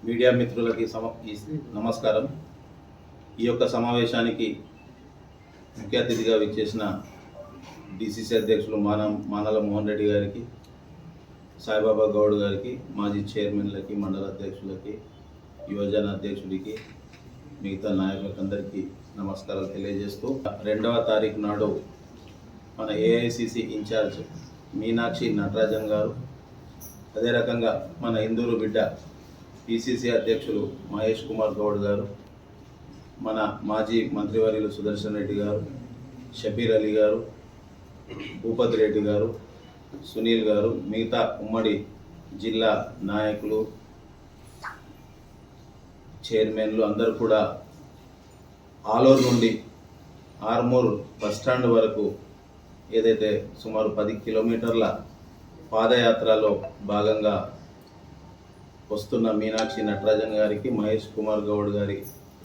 Media మిత్రులకి నమస్కారం. ఈ యొక్క సమావేశానికి ముఖ్య అతిథిగా విచ్చేసిన డిసిసి అధ్యక్షులు మానల మోహన్ రెడ్డి గారికి, సాయిబాబా గౌడ్ గారికి, మాజీ చైర్మన్లకి, మండల అధ్యక్షులకి, యువజన అధ్యక్షుడికి, మిగతా నాయకులకందరికీ నమస్కారాలు తెలియజేస్తూ 2వ తారీఖు నాడు మన ఏఐసిసి ఇన్ఛార్జ్ మీనాక్షి నటరాజన్ గారు, అదే రకంగా మన ఇందూరు బిడ్డ పిసిసి అధ్యక్షులు మహేష్ కుమార్ గౌడ్ గారు, మన మాజీ మంత్రివర్యులు సుదర్శన్ రెడ్డి గారు, షబీర్ అలీ గారు, భూపతి రెడ్డి గారు, సునీల్ గారు, మిగతా ఉమ్మడి జిల్లా నాయకులు, చైర్మన్లు అందరూ కూడా ఆలూరు నుండి ఆర్మూర్ బస్టాండ్ వరకు ఏదైతే సుమారు 10 కిలోమీటర్ల పాదయాత్రలో భాగంగా వస్తున్న మీనాక్షి నటరాజన్ గారికి, మహేష్ కుమార్ గౌడ్ గారి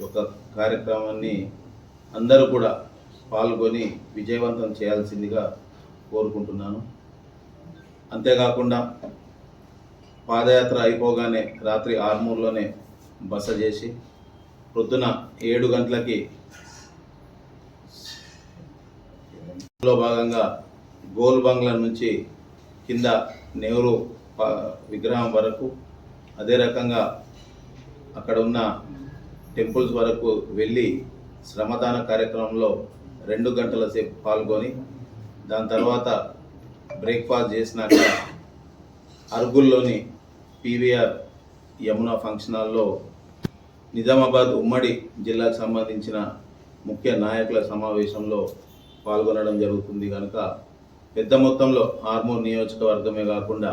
యొక్క కార్యక్రమాన్ని అందరూ కూడా పాల్గొని విజయవంతం చేయాల్సిందిగా కోరుకుంటున్నాను. అంతేకాకుండా పాదయాత్ర అయిపోగానే రాత్రి ఆర్మూర్లోనే బస చేసి పొద్దున 7 గంటలకి భాగంగా గోల్ బంగ్లా నుంచి కింద నెహ్రూ విగ్రహం వరకు, అదే రకంగా అక్కడ ఉన్న టెంపుల్స్ వరకు వెళ్ళి శ్రమదాన కార్యక్రమంలో 2 గంటల సేపు పాల్గొని దాని తర్వాత బ్రేక్ఫాస్ట్ చేసినాక అర్గుల్లోని పీవీఆర్ యమునా ఫంక్షన్ హాల్లో నిజామాబాద్ ఉమ్మడి జిల్లాకు సంబంధించిన ముఖ్య నాయకుల సమావేశంలో పాల్గొనడం జరుగుతుంది. కనుక పెద్ద మొత్తంలో ఆర్మూర్ నియోజకవర్గమే కాకుండా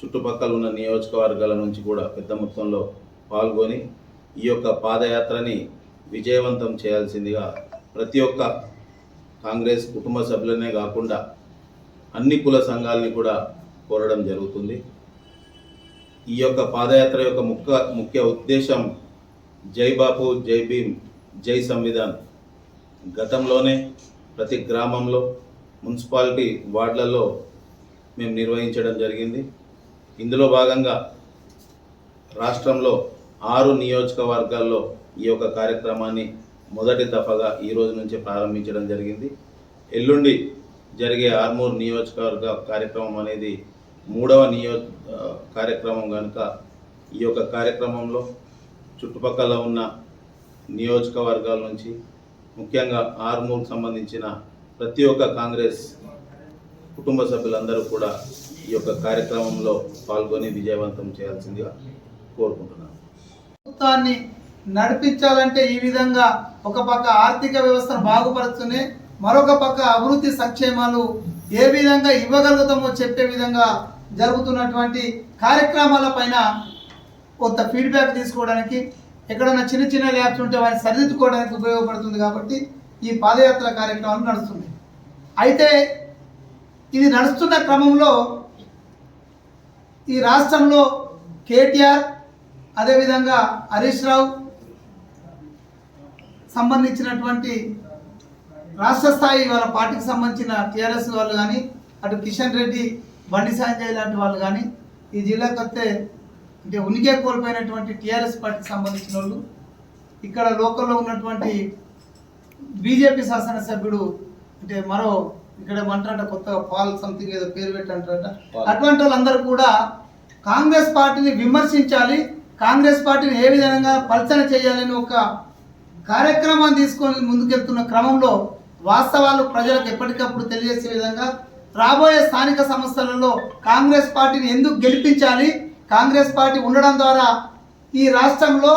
చుట్టుపక్కల ఉన్న నియోజకవర్గాల నుంచి కూడా పెద్ద మొత్తంలో పాల్గొని ఈ యొక్క పాదయాత్రని విజయవంతం చేయాల్సిందిగా ప్రతి ఒక్క కాంగ్రెస్ కుటుంబ సభ్యులనే కాకుండా అన్ని కుల సంఘాలని కూడా కోరడం జరుగుతుంది. ఈ యొక్క పాదయాత్ర యొక్క ముఖ్య ఉద్దేశం జై బాపు, జై భీమ్, జై సంవిధాన్. గతంలోనే ప్రతి గ్రామంలో, మున్సిపాలిటీ వార్డులలో మేము నిర్వహించడం జరిగింది. ఇందులో భాగంగా రాష్ట్రంలో 6 నియోజకవర్గాల్లో ఈ యొక్క కార్యక్రమాన్ని మొదటి దఫాగా ఈ రోజు నుంచి ప్రారంభించడం జరిగింది. ఎల్లుండి జరిగే ఆర్మూర్ నియోజకవర్గ కార్యక్రమం అనేది 3వ కార్యక్రమం కనుక ఈ యొక్క కార్యక్రమంలో చుట్టుపక్కల ఉన్న నియోజకవర్గాల నుంచి ముఖ్యంగా ఆర్మూర్కు సంబంధించిన ప్రతి ఒక్క కాంగ్రెస్ కుటుంబ సభ్యులందరూ కూడా ఈ యొక్క కార్యక్రమంలో పాల్గొని విజయవంతం చేయాల్సిందిగా కోరుకుంటున్నాను. ప్రభుత్వాన్ని నడిపించాలంటే ఈ విధంగా ఒక పక్క ఆర్థిక వ్యవస్థను బాగుపరుస్తూనే మరొక పక్క అభివృద్ధి సంక్షేమాలు ఏ విధంగా ఇవ్వగలుగుతామో చెప్పే విధంగా జరుగుతున్నటువంటి కార్యక్రమాల పైన కొంత ఫీడ్బ్యాక్ తీసుకోవడానికి, ఎక్కడైనా చిన్న చిన్న ల్యాబ్స్ ఉంటే వాటిని సరిదిద్దుకోవడానికి ఉపయోగపడుతుంది. కాబట్టి ఈ పాదయాత్ర కార్యక్రమాలు నడుస్తుంది. అయితే ఇది నడుస్తున్న క్రమంలో ఈ రాష్ట్రంలో కేటీఆర్, అదేవిధంగా హరీష్ రావు సంబంధించినటువంటి రాష్ట్ర స్థాయి వాళ్ళ పార్టీకి సంబంధించిన టీఆర్ఎస్ వాళ్ళు కానీ, అటు కిషన్ రెడ్డి, బండి సంజయ్ లాంటి వాళ్ళు కానీ ఈ జిల్లాకు వస్తే అంటే ఉనికే కోల్పోయినటువంటి టీఆర్ఎస్ పార్టీకి సంబంధించిన వాళ్ళు, ఇక్కడ లోకల్లో ఉన్నటువంటి బీజేపీ శాసనసభ్యుడు అంటే మరో ఇక్కడ ఏమంటారంట కొత్తగా పాల్ సంథింగ్ ఏదో పేరు పెట్టంటారట, అటువంటి వాళ్ళందరూ కూడా కాంగ్రెస్ పార్టీని విమర్శించాలి, కాంగ్రెస్ పార్టీని ఏ విధంగా పల్చన చేయాలని ఒక కార్యక్రమాన్ని తీసుకొని ముందుకెళ్తున్న క్రమంలో వాస్తవాలు ప్రజలకు ఎప్పటికప్పుడు తెలియజేసే విధంగా రాబోయే స్థానిక సంస్థలలో కాంగ్రెస్ పార్టీని ఎందుకు గెలిపించాలి, కాంగ్రెస్ పార్టీ ఉండడం ద్వారా ఈ రాష్ట్రంలో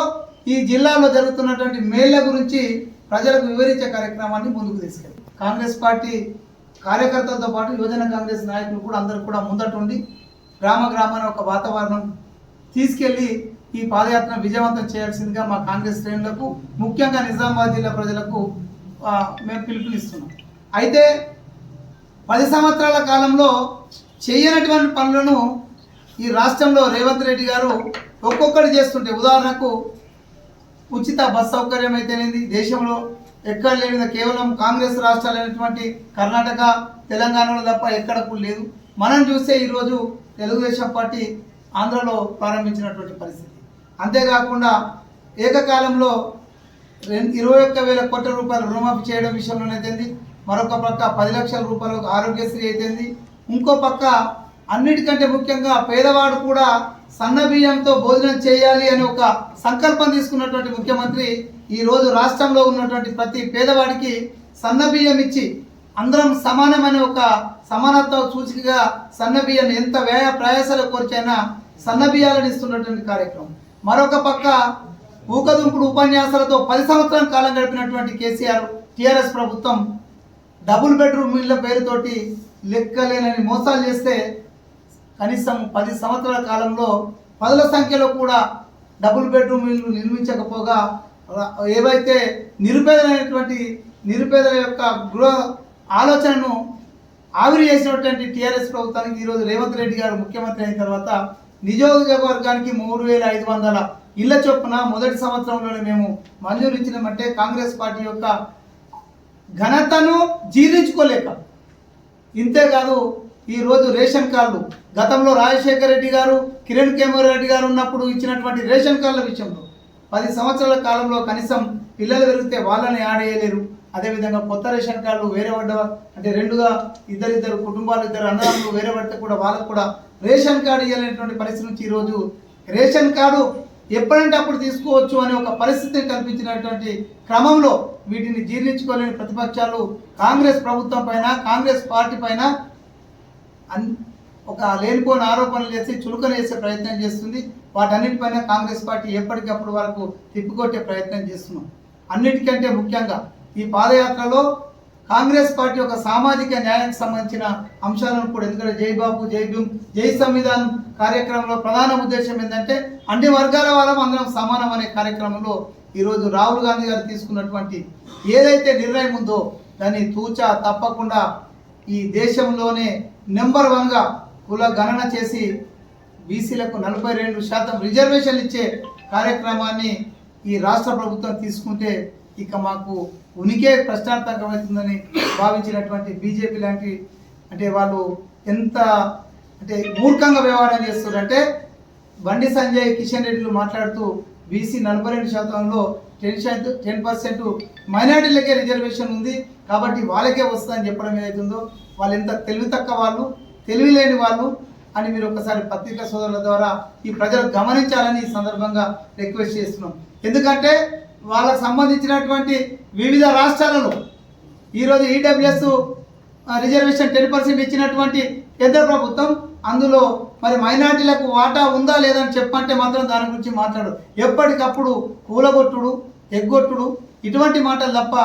ఈ జిల్లాలో జరుగుతున్నటువంటి మేళ్ల గురించి ప్రజలకు వివరించే కార్యక్రమాన్ని ముందుకు తీసుకెళ్ళి కాంగ్రెస్ పార్టీ కార్యకర్తలతో పాటు యువజన కాంగ్రెస్ నాయకులు కూడా అందరూ కూడా ముందటుండి గ్రామాన ఒక వాతావరణం తీసుకెళ్లి ఈ పాదయాత్ర విజయవంతం చేయాల్సిందిగా మా కాంగ్రెస్ శ్రేణులకు, ముఖ్యంగా నిజామాబాద్ జిల్లా ప్రజలకు మేము పిలుపునిస్తున్నాం. అయితే 10 సంవత్సరాల కాలంలో చేయనటువంటి పనులను ఈ రాష్ట్రంలో రేవంత్ రెడ్డి గారు ఒక్కొక్కటి చేస్తుంటే, ఉదాహరణకు ఉచిత బస్ సౌకర్యం అయితేనేది దేశంలో ఎక్కడ లేని కేవలం కాంగ్రెస్ రాష్ట్రాలైనటువంటి కర్ణాటక, తెలంగాణలో తప్ప ఎక్కడకు లేదు. మనం చూస్తే ఈరోజు తెలుగుదేశం పార్టీ ఆంధ్రలో ప్రారంభించినటువంటి పరిస్థితి. అంతేకాకుండా ఏకకాలంలో 21,000 కోట్ల రూపాయలు రుణమాఫీ చేయడం విషయంలోనైతేంది, మరొక పక్క 10 లక్షల రూపాయలు ఆరోగ్యశ్రీ అయితేంది, ఇంకో పక్క అన్నిటికంటే ముఖ్యంగా పేదవాడు కూడా సన్న బియ్యంతో భోజనం చేయాలి అనే ఒక సంకల్పం తీసుకున్నటువంటి ముఖ్యమంత్రి ఈరోజు రాష్ట్రంలో ఉన్నటువంటి ప్రతి పేదవాడికి సన్న బియ్యం ఇచ్చి అందరం సమానమైన ఒక సమానత్వ సూచికగా సన్న బియ్యాన్ని ఎంత వ్యయ ప్రయాసాల కోరికైనా సన్న బియ్యాలను ఇస్తున్నటువంటి కార్యక్రమం. మరొక పక్క ఊకదుంపుడు ఉపన్యాసాలతో 10 సంవత్సరాల కాలం గడిపినటువంటి కేసీఆర్ టీఆర్ఎస్ ప్రభుత్వం డబుల్ బెడ్రూమ్ ఇళ్ల పేరుతోటి లెక్కలేనని మోసాలు చేస్తే కనీసం 10 సంవత్సరాల కాలంలో పదుల సంఖ్యలో కూడా డబుల్ బెడ్రూమ్ ఇల్లు నిర్మించకపోగా ఏవైతే నిరుపేదల యొక్క గృహ ఆలోచనను ఆవిరి చేసినటువంటి టీఆర్ఎస్ ప్రభుత్వానికి ఈరోజు రేవంత్ రెడ్డి గారు ముఖ్యమంత్రి అయిన తర్వాత నియోజకవర్గానికి 3,500 ఇళ్ల చొప్పున మొదటి సంవత్సరంలోనే మేము మంజూరు ఇచ్చినామంటే కాంగ్రెస్ పార్టీ యొక్క ఘనతను జీర్ణించుకోలేక. ఇంతేకాదు ఈరోజు రేషన్ కార్డులు గతంలో రాజశేఖర రెడ్డి గారు కిరణ్ రెడ్డి గారు ఉన్నప్పుడు ఇచ్చినటువంటి రేషన్ కార్డుల విషయంలో 10 సంవత్సరాల కాలంలో కనీసం పిల్లలు పెరిగితే వాళ్ళని యాడ్ చేయలేరు. అదేవిధంగా కొత్త రేషన్ కార్డులు వేరే పడ్డ అంటే ఇద్దరు కుటుంబాలు ఇద్దరు అన్నదమ్ములు వేరే పడితే కూడా వాళ్ళకు కూడా రేషన్ కార్డు ఇవ్వలేనటువంటి పరిస్థితి నుంచి ఈరోజు రేషన్ కార్డు ఎప్పుడంటే అప్పుడు తీసుకోవచ్చు అనే ఒక పరిస్థితిని కల్పించినటువంటి క్రమంలో వీటిని జీర్ణించుకోలేని ప్రతిపక్షాలు కాంగ్రెస్ ప్రభుత్వం పైన కాంగ్రెస్ పార్టీ పైన ఒక లేనిపోని ఆరోపణలు చేసి చులకన చేసే ప్రయత్నం చేస్తుంది. వాటన్నిటిపైన కాంగ్రెస్ పార్టీ ఎప్పటికప్పుడు వరకు తిప్పికొట్టే ప్రయత్నం చేస్తున్నాం. అన్నిటికంటే ముఖ్యంగా ఈ పాదయాత్రలో కాంగ్రెస్ పార్టీ ఒక సామాజిక న్యాయానికి సంబంధించిన అంశాలను కూడా, ఎందుకంటే జై బాబు జై భీమ్ జై సంవిధానం కార్యక్రమంలో ప్రధాన ఉద్దేశం ఏంటంటే అన్ని వర్గాల వాళ్ళం అందరం సమానం అనే కార్యక్రమంలో ఈరోజు రాహుల్ గాంధీ గారు తీసుకున్నటువంటి ఏదైతే నిర్ణయం ఉందో దాన్ని తూచా తప్పకుండా ఈ దేశంలోనే నెంబర్ 1గా కుల గణన చేసి బీసీలకు 42% రిజర్వేషన్లు ఇచ్చే కార్యక్రమాన్ని ఈ రాష్ట్ర ప్రభుత్వం తీసుకుంటే ఇక మాకు ఉనికే ప్రశ్నార్థకమవుతుందని భావించినటువంటి బీజేపీ లాంటి అంటే వాళ్ళు ఎంత అంటే మూర్ఖంగా వ్యవహారం చేస్తున్నారంటే బండి సంజయ్ కిషన్ రెడ్డిలు మాట్లాడుతూ బీసీ 42%లో 10% మైనార్టీలకే రిజర్వేషన్ ఉంది కాబట్టి వాళ్ళకే వస్తుందని చెప్పడం ఏదైతుందో వాళ్ళు ఎంత తెలివి తక్కువ వాళ్ళు, తెలివి లేని వాళ్ళు అని మీరు ఒకసారి పత్రికా సోదరుల ద్వారా ఈ ప్రజలు గమనించాలని ఈ సందర్భంగా రిక్వెస్ట్ చేస్తున్నాం. ఎందుకంటే వాళ్ళకు సంబంధించినటువంటి వివిధ రాష్ట్రాలలో ఈరోజు ఈడబ్ల్యూఎస్ రిజర్వేషన్ 10% ఇచ్చినటువంటి కేంద్ర ప్రభుత్వం అందులో మరి మైనార్టీలకు వాటా ఉందా లేదని చెప్పంటే మాత్రం దాని గురించి మాట్లాడు. ఎప్పటికప్పుడు కూలగొట్టుడు ఎగ్గొట్టుడు ఇటువంటి మాటలు తప్ప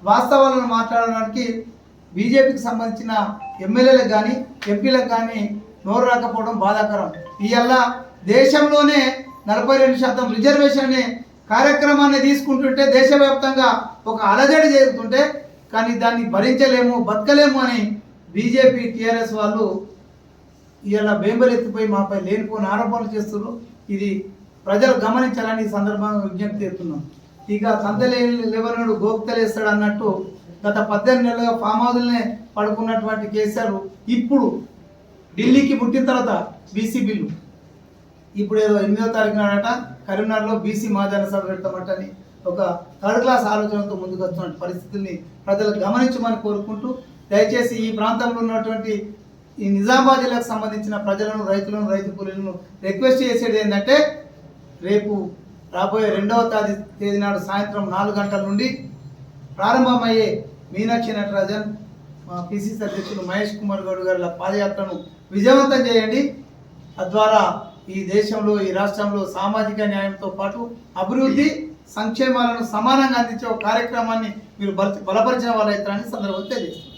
వాస్తవాలను మాట్లాడడానికి బీజేపీకి సంబంధించిన ఎమ్మెల్యేలకు కానీ ఎంపీలకు కానీ నోరు రాకపోవడం బాధాకరం. ఇవాళ దేశంలోనే 42% రిజర్వేషన్ అనే కార్యక్రమాన్ని తీసుకుంటుంటే దేశవ్యాప్తంగా ఒక అలజడి జరుగుతుంటే కానీ దాన్ని భరించలేము బతకలేము అని బీజేపీ టీఆర్ఎస్ వాళ్ళు ఇవాళ బేంబలెత్తిపోయి మాపై లేనిపోని ఆరోపణలు చేస్తున్నారు. ఇది ప్రజలు గమనించాలని ఈ సందర్భంగా విజ్ఞప్తి చేస్తున్నాం. ఇక తంతలేవనుడు గోక్తలేస్తాడు అన్నట్టు గత 18 నెలలుగా ఫామ్ హౌస్లనే పడుకున్నటువంటి కేసీఆర్ ఇప్పుడు ఢిల్లీకి పుట్టిన తర్వాత బీసీ బిల్లు ఇప్పుడు ఏదో 8వ తారీఖు నాడట కరీంనగర్లో బీసీ మహాజన సభ పెడతామటని ఒక థర్డ్ క్లాస్ ఆలోచనతో ముందుకు వస్తున్న పరిస్థితుల్ని ప్రజలు గమనించమని కోరుకుంటూ దయచేసి ఈ ప్రాంతంలో ఉన్నటువంటి ఈ నిజామాబాద్ జిల్లాకు సంబంధించిన ప్రజలను రైతులను రైతు కూలీలను రిక్వెస్ట్ చేసేది ఏంటంటే రేపు రాబోయే 2వ తేదీ నాడు సాయంత్రం 4 గంటల నుండి ప్రారంభమయ్యే మీనాక్షి నటరాజన్ మా పిసిసి అధ్యక్షులు మహేష్ కుమార్ గౌడ్ గారి పాదయాత్రను విజయవంతం చేయండి. తద్వారా ఈ దేశంలో ఈ రాష్ట్రంలో సామాజిక న్యాయంతో పాటు అభివృద్ధి సంక్షేమాలను సమానంగా అందించే ఒక కార్యక్రమాన్ని మీరు బలపరిచిన వాళ్ళ సందర్భంగా తెలియజేస్తున్నారు.